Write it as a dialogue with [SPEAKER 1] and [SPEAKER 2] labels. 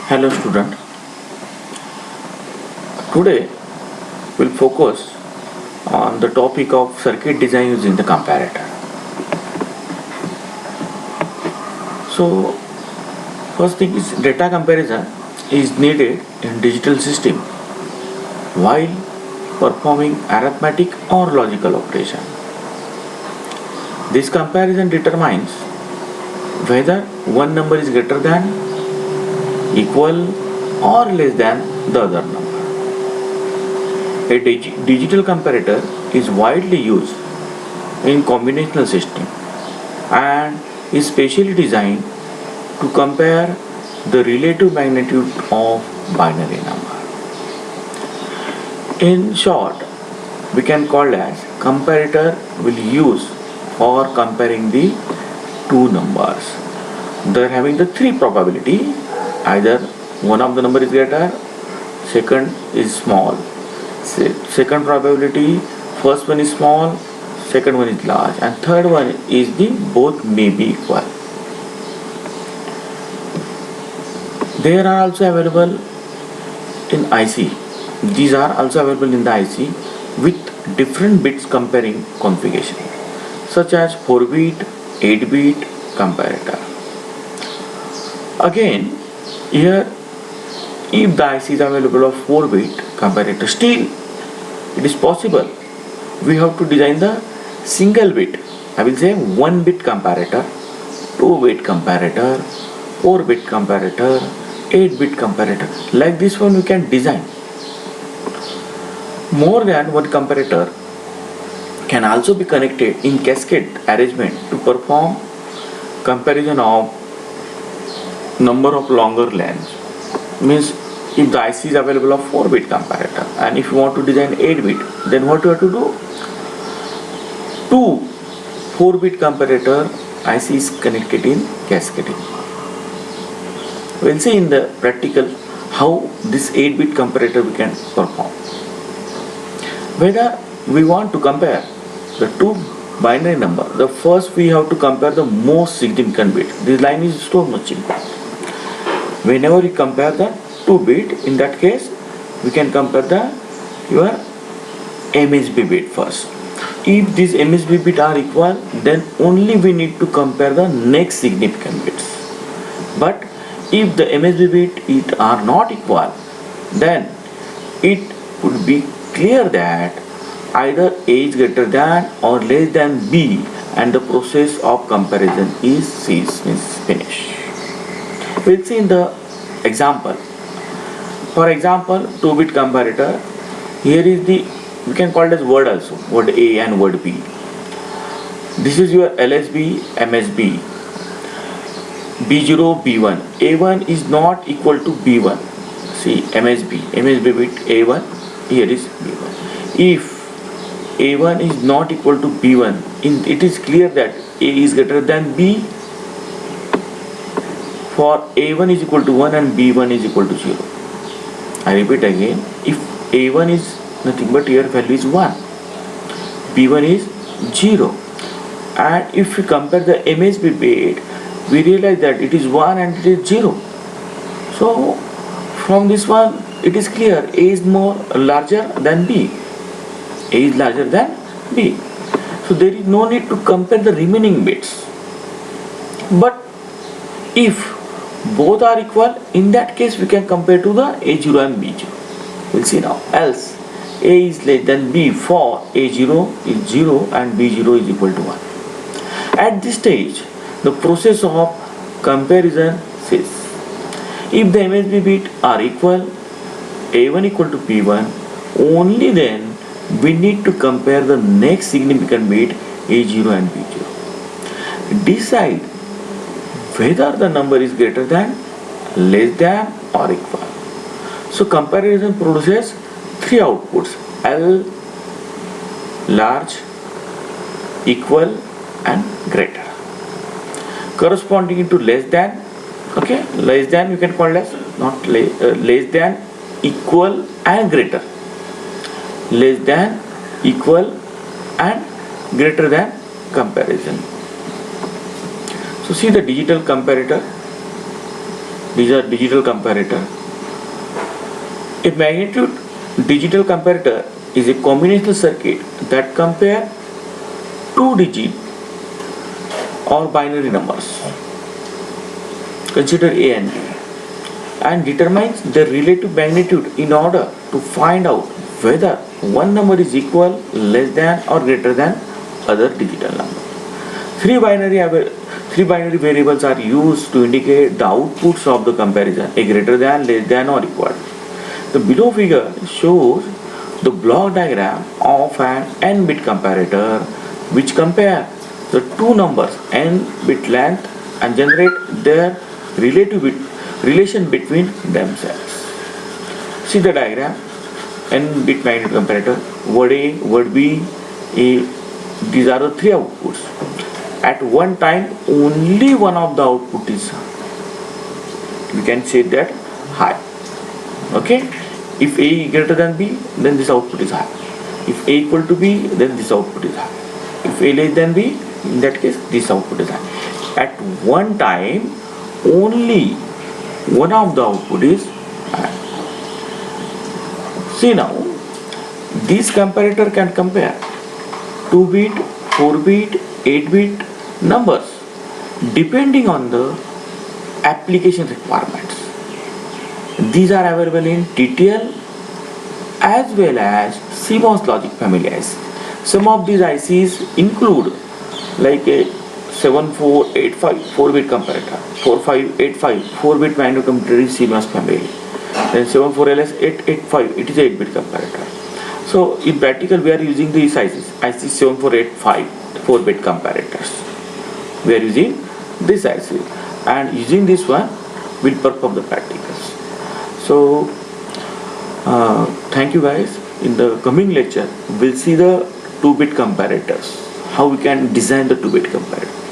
[SPEAKER 1] Hello student. Today we'll focus on the topic of circuit design using the comparator. So first thing is data comparison is needed in digital system while performing arithmetic or logical operation. This comparison determines whether one number is greater than, equal or less than the other number. A digital comparator is widely used in combinational system and is specially designed to compare the relative magnitude of binary number. In short, we can call as comparator will use for comparing the two numbers. They're having the three probability. Either one of the number is greater, second is small. Second probability, first one is small, second one is large, and third one is the both may be equal. They are also available in IC. These are also available in the IC with different bits comparing configuration, such as 4-bit, 8-bit comparator. Again, here, if the IC is available of 4-bit comparator, still it is possible we have to design the single bit. I will say 1-bit comparator, 2-bit comparator, 4-bit comparator, 8-bit comparator. Like this one we can design. More than one comparator can also be connected in cascade arrangement to perform comparison of number of longer lengths. Means if the IC is available of 4-bit comparator and if you want to design 8-bit, then what you have to do? Two 4-bit comparator IC is connected in cascading. We'll see in the practical how this 8-bit comparator we can perform. Whether we want to compare the two binary number, the first we have to compare the most significant bit. This line is so much important. Whenever we compare the 2-bit, in that case we can compare your MSB bit first. If these MSB bit are equal, then only we need to compare the next significant bits. But if the MSB bit are not equal, then it would be clear that either A is greater than or less than B and the process of comparison is finished. We'll see in the example. For example, 2-bit comparator. Here is the, we can call it as word also, word A and word B. This is your LSB, MSB, B0, B1. A1 is not equal to B1. See, MSB bit A1, here is B1. If A1 is not equal to B1, it is clear that A is greater than B. For A1 is equal to 1 and B1 is equal to 0. I repeat again, if A1 is nothing but here value is 1, B1 is 0, and if we compare the MSB bit, we realize that it is 1 and it is 0. So from this one it is clear A is larger than B. A is larger than B. So there is no need to compare the remaining bits. But if both are equal, in that case we can compare to the A0 and B0. We'll see now. Else A is less than B for A0 is 0 and B0 is equal to 1. At this stage, the process of comparison ceases. If the MSB bit are equal, A1 equal to B1, only then we need to compare the next significant bit A0 and B0. Decide whether the number is greater than, less than or equal. So comparison produces three outputs: L, large, equal and greater. Corresponding to less than, okay, less than you can call as not less than, equal and greater. Less than, equal and greater than comparison. So see the digital comparator. These are digital comparator. A magnitude digital comparator is a combinational circuit that compare two-digit or binary numbers, consider A and B, and determines the relative magnitude in order to find out whether one number is equal, less than, or greater than other digital number. Three binary variables are used to indicate the outputs of the comparison: a greater than, less than, or equal. The below figure shows the block diagram of an n-bit comparator which compare the two numbers n bit length and generate their relation between themselves. See the diagram: n-bit magnitude comparator, word A, word B, these are the three outputs. At one time, only one of the output is, we can say that, high. Okay? If A is greater than B, then this output is high. If A equal to B, then this output is high. If A less than B, in that case, this output is high. At one time, only one of the output is high. See now, this comparator can compare 2-bit, 4-bit, 8-bit numbers depending on the application requirements. These are available in TTL as well as CMOS logic family IC. Some of these ICs include like a 7485 4-bit comparator, 4585 4-bit magnitude comparator is CMOS family, then 74LS 885 it is 8-bit comparator. So in practical we are using these ICs, IC 7485 4-bit comparators. We are using this IC and using this one will perform the practicals. So thank you guys. In the coming lecture we'll see the 2-bit comparators, how we can design the 2-bit comparator.